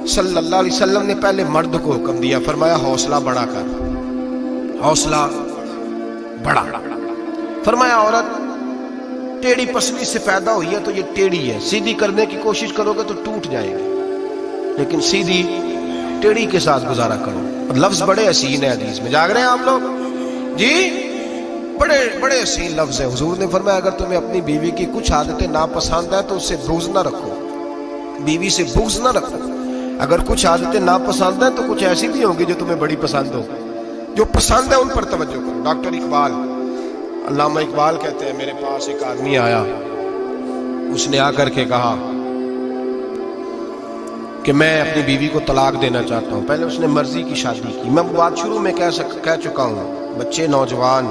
صلی اللہ علیہ وسلم نے پہلے مرد کو حکم دیا، فرمایا حوصلہ بڑا کر، حوصلہ بڑا۔ فرمایا عورت ٹیڑھی پسلی سے پیدا ہوئی ہے تو یہ ٹیڑھی ہے، سیدھی کرنے کی کوشش کرو گے تو ٹوٹ جائے گی، لیکن سیدھی ٹیڑھی کے ساتھ گزارا کرو۔ لفظ بڑے حسین ہیں، حدیث میں جاگ رہے ہیں آپ لوگ جی، بڑے بڑے حسین لفظ ہیں۔ حضور نے فرمایا اگر تمہیں اپنی بیوی کی کچھ عادتیں ناپسند ہیں تو اس سے بغض نہ رکھو، بیوی سے بغض نہ رکھو۔ اگر کچھ عادتیں ناپسند ہیں تو کچھ ایسی بھی ہوں گی جو تمہیں بڑی پسند ہو، جو پسند ہے ان پر توجہ کرو۔ ڈاکٹر اقبال، علامہ اقبال کہتے ہیں میرے پاس ایک آدمی آیا، اس نے آ کر کے کہا کہ میں اپنی بیوی کو طلاق دینا چاہتا ہوں۔ پہلے اس نے مرضی کی شادی کی، میں بات شروع میں کہہ چکا ہوں، بچے نوجوان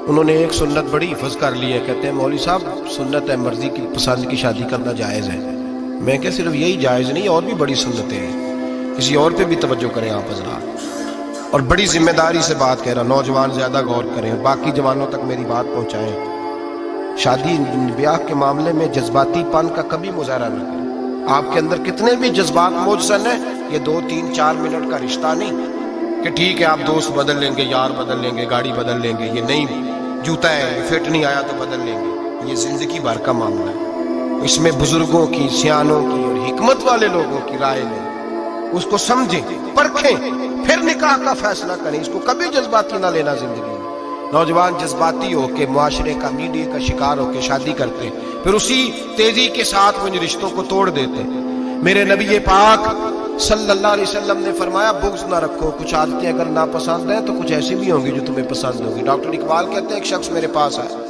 انہوں نے ایک سنت بڑی حفظ کر لی ہے، کہتے ہیں مولوی صاحب سنت ہے مرضی کی پسند کی شادی کرنا جائز ہے۔ میں کہ صرف یہی جائز نہیں، اور بھی بڑی سنتیں ہیں، کسی اور پہ بھی توجہ کریں آپ حضرات، اور بڑی ذمہ داری سے بات کہہ رہا، نوجوان زیادہ غور کریں، باقی جوانوں تک میری بات پہنچائیں۔ شادی بیاہ کے معاملے میں جذباتی پن کا کبھی مظاہرہ نہ کریں۔ آپ کے اندر کتنے بھی جذبات موجزن ہیں، یہ 2 3 4 منٹ کا رشتہ نہیں کہ ٹھیک ہے آپ دوست بدل لیں گے، یار بدل لیں گے، گاڑی بدل لیں گے، یہ نہیں جوتا ہے فٹ نہیں آیا تو بدل لیں گے، یہ زندگی بھر کا معاملہ ہے۔ اس میں بزرگوں کی، سیانوں کی اور حکمت والے لوگوں کی رائے لیں، اس کو سمجھیں، پرکھیں، پھر نکاح کا فیصلہ کریں۔ اس کو کبھی جذباتی نہ لینا زندگی میں۔ نوجوان جذباتی ہو کے، معاشرے کا، میڈیا کا شکار ہو کے شادی کرتے، پھر اسی تیزی کے ساتھ وہ ان رشتوں کو توڑ دیتے۔ میرے نبی پاک صلی اللہ علیہ وسلم نے فرمایا بغض نہ رکھو، کچھ عادتیں اگر ناپسند ہیں تو کچھ ایسی بھی ہوں گی جو تمہیں پسند ہوگی۔ ڈاکٹر اقبال کہتے ہیں ایک شخص میرے پاس آیا،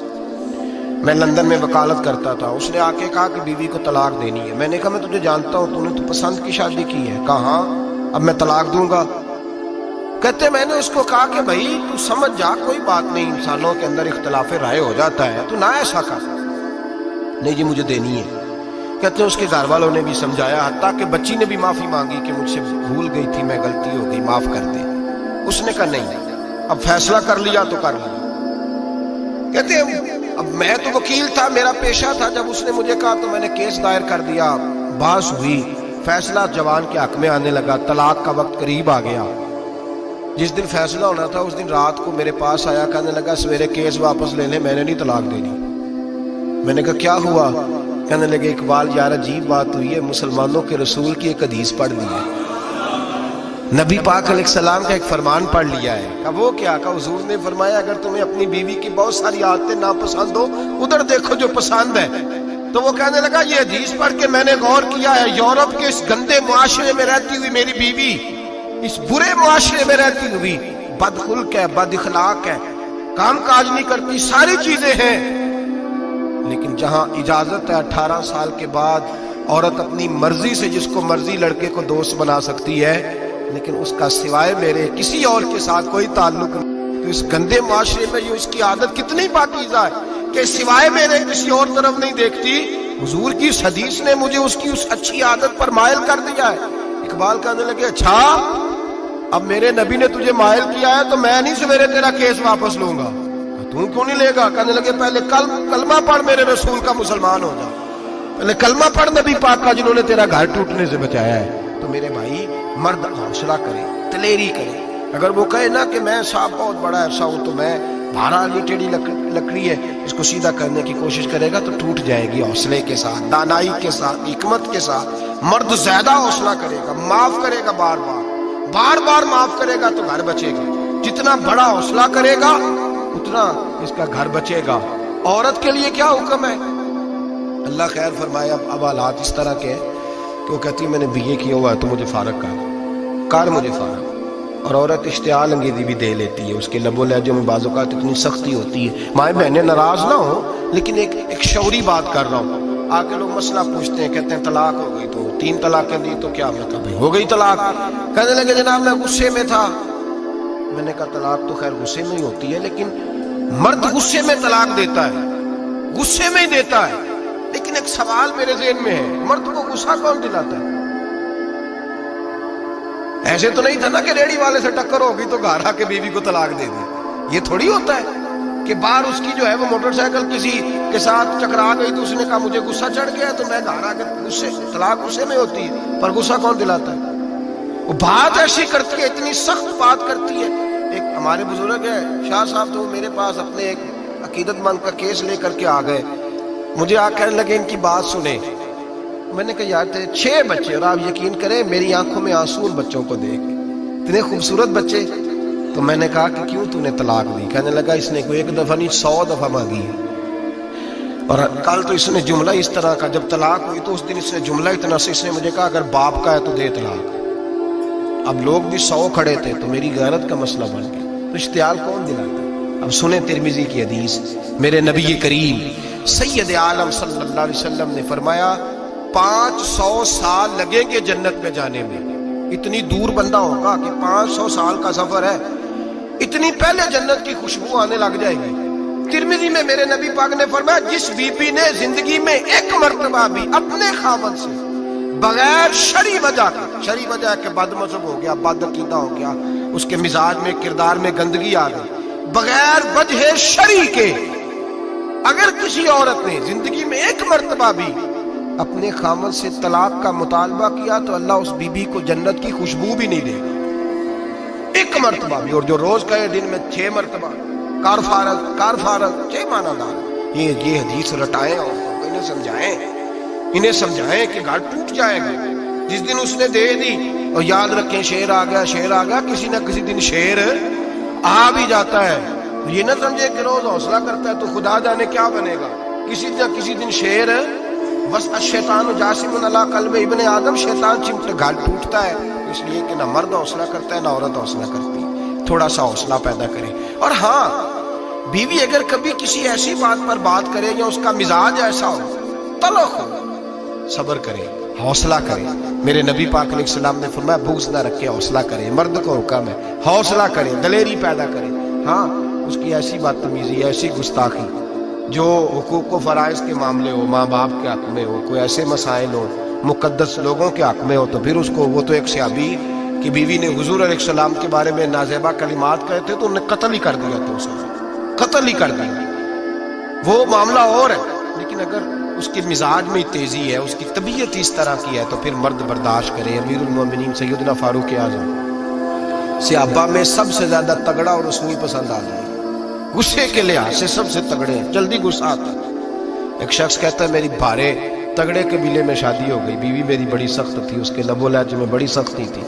میں لندن میں وکالت کرتا تھا، اس نے آ کے کہا کہ بیوی کو طلاق دینی ہے۔ میں نے کہا میں تجھے جانتا ہوں، تو نے تو پسند کی شادی کی ہے۔ کہا ہاں، اب میں طلاق دوں گا؟ کہتے میں نے اس کو کہا کہ بھائی تو سمجھ جا، کوئی بات نہیں، انسانوں کے اندر اختلاف رائے ہو جاتا ہے، تو نہ ایسا کر۔ نہیں جی مجھے دینی ہے۔ کہتے ہیں اس کے گھر والوں نے بھی سمجھایا، حتیٰ کہ بچی نے بھی معافی مانگی کہ مجھ سے بھول گئی تھی میں، غلطی ہو گئی، معاف کر دے۔ اس نے کہا نہیں، اب فیصلہ کر لیا تو کر لیا۔ کہتے ہیں اب میں تو وکیل تھا، میرا پیشہ تھا، جب اس نے مجھے کہا تو میں نے کیس دائر کر دیا، بحث ہوئی، فیصلہ جوان کے حق میں آنے لگا، طلاق کا وقت قریب آ گیا۔ جس دن فیصلہ ہونا تھا اس دن رات کو میرے پاس آیا، کہنے لگا سویرے کیس واپس لے لیں، میں نے نہیں طلاق دینی۔ میں نے کہا کیا ہوا؟ کہنے لگے اقبال یار عجیب بات ہوئی ہے، مسلمانوں کے رسول کی ایک حدیث پڑھ لی ہے، نبی پاک علیہ السلام کا ایک فرمان پڑھ لیا ہے۔ کہا وہ کیا؟ کہا حضور نے فرمایا اگر تمہیں اپنی بیوی کی بہت ساری عادتیں ناپسند ہو، ادھر دیکھو جو پسند ہے۔ تو وہ کہنے لگا یہ حدیث پڑھ کے میں نے غور کیا ہے، یورپ کے اس گندے معاشرے میں رہتی ہوئی میری بیوی، اس برے معاشرے میں رہتی ہوئی بد خلق ہے، بد اخلاق ہے، کام کاج نہیں کرتی، ساری چیزیں ہیں، لیکن جہاں اجازت ہے 18 سال کے بعد عورت اپنی مرضی سے جس کو مرضی لڑکے کو دوست بنا سکتی ہے، لیکن اس کا سوائے میرے کسی اور کے ساتھ کوئی تعلق نہیں۔ تو اس گندے معاشرے میں یہ اس کی عادت کتنی پاکیزہ ہے کہ سوائے میرے کسی اور طرف نہیں دیکھتی۔ حضور کی اس حدیث نے مجھے اس کی اس اچھی عادت پر مائل کر دیا ہے۔ اقبال کہنے لگے اچھا اب میرے نبی نے تجھے مائل کیا ہے تو میں نہیں سویرے تیرا کیس واپس لوں گا۔ تو کیوں نہیں لے گا؟ کہنے لگے پہلے کلمہ پڑھ میرے رسول کا، مسلمان ہو جا، پہلے کلمہ پڑھ نبی پاک کا جنہوں نے تیرا گھر ٹوٹنے سے بچایا ہے۔ تو میرے بھائی مرد حوصلہ کرے، دلیری کرے۔ اگر وہ کہے نا کہ میں صاحب بہت بڑا ایسا ہوں تو میں بھارا یہ ٹیڑھی لکڑی ہے اس کو سیدھا کرنے کی کوشش کرے گا تو ٹوٹ جائے گی۔ حوصلے کے ساتھ، دانائی کے ساتھ، حکمت کے ساتھ مرد زیادہ حوصلہ کرے گا، معاف کرے گا، بار بار معاف کرے گا تو گھر بچے گا۔ جتنا بڑا حوصلہ کرے گا اتنا اس کا گھر بچے گا۔ عورت کے لیے کیا حکم ہے؟ اللہ خیر فرمائے۔ اب حالات اس طرح کے کہ وہ کہتی ہے میں نے BA کیا ہوا ہے تو مجھے فارغ کر مجھے فارغ۔ اور عورت اشتعال انگیزی بھی دے لیتی ہے، اس کے لب و لہجے میں بعض اوقات اتنی سختی ہوتی ہے، مائیں بہنیں ناراض نہ ہو، لیکن ایک شعوری بات کر رہا ہوں۔ آ کے لوگ مسئلہ پوچھتے ہیں، کہتے ہیں طلاق ہو گئی تو 3 طلاقیں دی تو کیا؟ میں کہا ہو گئی طلاق۔ کہنے لگے جناب میں غصے میں تھا۔ میں نے کہا طلاق تو خیر غصے میں ہی ہوتی ہے، لیکن مرد غصے میں طلاق دیتا ہے، غصے میں ہی دیتا ہے، لیکن ایک سوال میرے ذہن میں ہے، مرد کو غصہ کون دلاتا ہے؟ ایسے تو نہیں تھا نا کہ ریڑھی والے سے ٹکر ہوگی تو گھر آ کے بیوی کو طلاق دے دی، یہ تھوڑی ہوتا ہے کہ باہر اس کی جو ہے وہ موٹر سائیکل کسی کے ساتھ ٹکرا گئی تو اس نے کہا مجھے غصہ چڑھ گیا تو میں گھر آ کے غصے، طلاق غصے میں ہوتی ہے، پر غصہ کون دلاتا ہے؟ وہ بات ایسی کرتی ہے، اتنی سخت بات کرتی ہے. ایک ہمارے بزرگ ہے شاہ صاحب، تو میرے پاس اپنے ایک عقیدت مند کا کیس لے کر کے آ گئے، مجھے آ کہنے لگے ان کی بات سنیں. میں نے کہا یار تھے 6 بچے، اور آپ یقین کریں میری آنکھوں میں آنسو ان بچوں کو دیکھ، اتنے خوبصورت بچے. تو میں نے کہا کہ کیوں تو نے طلاق دی؟ کہنے لگا اس نے کوئی 1 دفعہ نہیں 100 دفعہ مانگی ہے. اور کل تو اس نے جملہ اس طرح کا، جب طلاق ہوئی تو اس دن اس نے جملہ اتنا سے اس نے مجھے کہا اگر باپ کا ہے تو دے طلاق. اب لوگ بھی 100 کھڑے تھے تو میری غیرت کا مسئلہ بن گیا. تو اشتعال کون دلاتا ہے؟ اب سنیں ترمذی کی حدیث، میرے نبی کریم سید عالم صلی اللہ علیہ وسلم نے فرمایا 500 سال لگیں گے جنت میں جانے میں. اتنی دور بندہ ہوگا کہ 500 سال کا سفر ہے، اتنی پہلے جنت کی خوشبو آنے لگ جائے گی. ترمذی میں میرے نبی پاک نے فرمایا جس بی بی نے زندگی میں 1 مرتبہ بھی اپنے خاوند سے بغیر شرعی وجہ کا، شرعی وجہ کہ بد مذہب ہو گیا، بد عقیدہ ہو گیا، اس کے مزاج میں کردار میں گندگی آ گئی، بغیر وجہ شرعی کے اگر کسی عورت نے زندگی میں 1 مرتبہ بھی اپنے خاوند سے طلاق کا مطالبہ کیا تو اللہ اس بی بی کو جنت کی خوشبو بھی نہیں دے گا، 1 مرتبہ بھی. اور جو روز کہے دن میں 6 مرتبہ کار فارغ 6 معنی دار یہ حدیث رٹائیں اور انہیں سمجھائیں کہ گھر ٹوٹ جائے گا جس دن اس نے دے دی. اور یاد رکھیں شیر آ گیا، کسی نہ کسی دن شیر آ بھی جاتا ہے. یہ نہ سمجھے کہ روز حوصلہ کرتا ہے تو خدا جانے کیا بنے گا. کسی نہ کسی دن شیر بس الشیطان جاسم علی قلب ابن آدم، شیطان چمٹے گھر ٹوٹتا ہے. اس لیے کہ نہ مرد حوصلہ کرتا ہے نہ عورت حوصلہ کرتی. تھوڑا سا حوصلہ پیدا کرے. اور ہاں بیوی اگر کبھی کسی ایسی بات پر بات کرے یا اس کا مزاج ایسا ہو، تلخ ہو، صبر کرے، حوصلہ کرے. میرے نبی پاک علیہ السلام نے فرمایا بغض نہ رکھے، حوصلہ کرے. مرد کو حکم ہے حوصلہ کرے، دلیری پیدا کرے. ہاں اس کی ایسی بدتمیزی، ایسی گستاخی جو حقوق و فرائض کے معاملے ہو، ماں باپ کے حق میں ہو، کوئی ایسے مسائل ہو مقدس لوگوں کے حق میں ہو، تو پھر اس کو، وہ تو ایک صحابی کی بیوی نے حضور علیہ السلام کے بارے میں نازیبا کلمات کہے تھے تو انہیں قتل ہی کر دیا تھا، اسے قتل ہی کر دیا. وہ معاملہ اور ہے، لیکن اگر اس کے مزاج میں تیزی ہے، اس کی طبیعت اس طرح کی ہے تو پھر مرد برداشت کرے. امیر المومنین سیدنا فاروق اعظم صحابہ میں سب سے زیادہ تگڑا اور اصول پسند آدمی، غصے کے لحاظ سے سب سے تگڑے ہیں، جلدی غصہ آتا ہے. ایک شخص کہتا ہے میری بھارے تگڑے قبیلے میں شادی ہو گئی، بیوی میری بڑی سخت تھی، اس کے لب و لہجے میں بڑی سختی تھی.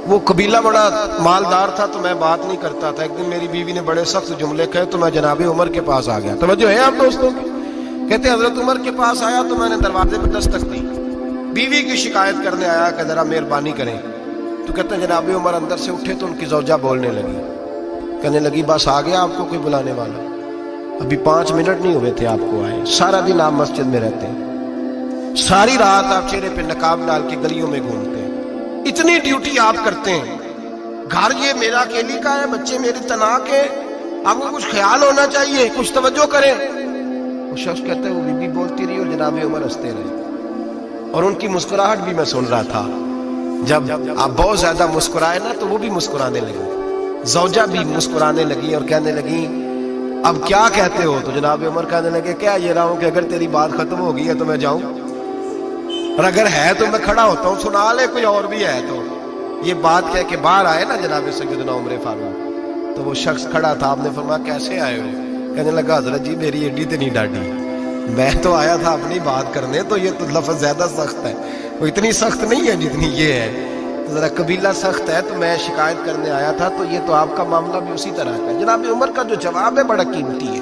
وہ قبیلہ بڑا مالدار تھا تو میں بات نہیں کرتا تھا. ایک دن میری بیوی نے بڑے سخت جملے کہے تو میں جناب عمر کے پاس آ گیا. توجہ ہے آپ دوستوں کی؟ کہتے ہیں حضرت عمر کے پاس آیا تو میں نے دروازے پہ دستک دی، بیوی کی شکایت کرنے آیا کہ ذرا مہربانی کریں. تو کہتے ہیں جناب عمر اندر سے اٹھے تو ان کی زوجہ بولنے لگی، کہنے لگی بس آ گیا آپ کو کوئی بلانے والا؟ ابھی 5 منٹ نہیں ہوئے تھے آپ کو آئے. سارا دن آپ مسجد میں رہتے ہیں، ساری رات آپ چہرے پہ نقاب ڈال کے گلیوں میں گھومتے ہیں، اتنی ڈیوٹی آپ کرتے ہیں، گھر یہ میرا اکیلی کا ہے، بچے میری تنہا کے، آپ کو کچھ خیال ہونا چاہیے، کچھ توجہ کریں. وہ شخص کہتے ہیں وہ بیوی بولتی رہی اور جناب عمر ہنستے رہے، اور ان کی مسکراہٹ بھی میں سن رہا تھا. جب آپ بہت زیادہ مسکرائے نا تو وہ بھی مسکرانے لگی، زوجہ بھی مسکرانے لگی اور کہنے لگی اب کیا کہتے ہو؟ تو جناب عمر کہنے لگے کیا یہ رہا ہوں کہ اگر تیری بات ختم ہو گئی ہے تو میں جاؤں، اور اگر ہے تو میں کھڑا ہوتا ہوں، سنا لے کوئی اور بھی ہے تو. یہ بات کہہ کے باہر آئے نا جناب سیدنا عمر فاروق، تو وہ شخص کھڑا تھا. آپ نے فرمایا کیسے آئے ہو؟ کہنے لگا حضرت جی میری ایڈی تو نہیں ڈاڈی، میں تو آیا تھا اپنی بات کرنے، تو یہ تو لفظ زیادہ سخت ہے، وہ اتنی سخت نہیں ہے جتنی یہ ہے، ذرا قبیلہ سخت ہے تو میں شکایت کرنے آیا تھا. تو یہ تو آپ کا معاملہ بھی اسی طرح کا ہے. جناب عمر کا جو جواب ہے بڑا قیمتی ہے.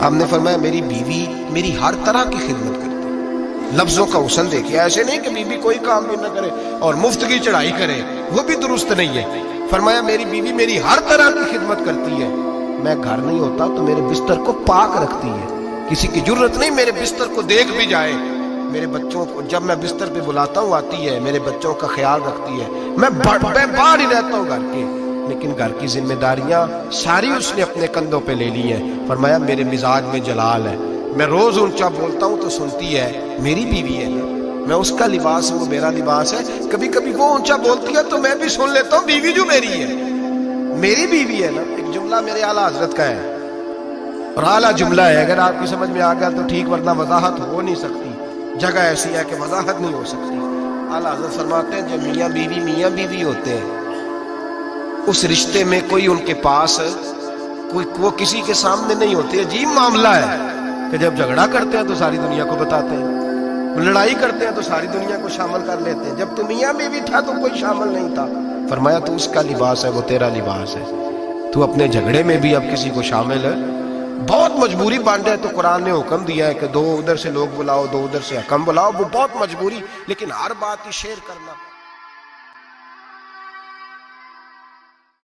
آپ نے فرمایا میری بیوی میری ہر طرح کی خدمت کرتی ہے. لفظوں کا حسن دیکھیے، ایسے نہیں کہ بیوی کوئی کام بھی نہ کرے اور مفت کی چڑھائی کرے، وہ بھی درست نہیں ہے. فرمایا میری بیوی میری ہر طرح کی خدمت کرتی ہے، میں گھر نہیں ہوتا تو میرے بستر کو پاک رکھتی ہے، کسی کی ضرورت نہیں میرے بستر کو دیکھ بھی جائے. میرے بچوں کو جب میں بستر پہ بلاتا ہوں آتی ہے، میرے بچوں کا خیال رکھتی ہے. میں باہر ہی رہتا ہوں گھر کے، لیکن گھر کی ذمہ داریاں ساری اس نے اپنے کندھوں پہ لے لی ہیں. فرمایا میرے مزاج میں جلال ہے، میں روز اونچا بولتا ہوں تو سنتی ہے، میری بیوی ہے نا، میں اس کا لباس ہوں، وہ میرا لباس ہے. کبھی کبھی وہ اونچا بولتی ہے تو میں بھی سن لیتا ہوں، بیوی جو میری ہے، میری بیوی ہے نا. ایک جملہ میرے اعلیٰ حضرت کا ہے، اور اعلیٰ جملہ ہے، اگر آپ کی سمجھ میں آ گیا تو ٹھیک، ورنہ وضاحت ہو نہیں سکتی، جگہ ایسی ہے کہ وضاحت نہیں ہو سکتی۔ اعلیٰ حضرت فرماتے ہیں جب میاں بیوی ہوتے ہیں، اس رشتے میں کوئی ان کے پاس وہ کسی کے سامنے نہیں ہوتے۔ عجیب معاملہ ہے کہ جب جھگڑا کرتے ہیں تو ساری دنیا کو بتاتے ہیں، لڑائی کرتے ہیں تو ساری دنیا کو شامل کر لیتے ہیں۔ جب تو میاں بیوی تھا تو کوئی شامل نہیں تھا۔ فرمایا تو اس کا لباس ہے، وہ تیرا لباس ہے، تو اپنے جھگڑے میں بھی اب کسی کو شامل ہے، بہت مجبوری بانٹے تو قرآن نے حکم دیا ہے کہ 2 ادھر سے لوگ بلاؤ، 2 ادھر سے حکم بلاؤ، وہ بہت مجبوری، لیکن ہر بات ہی شیئر کرنا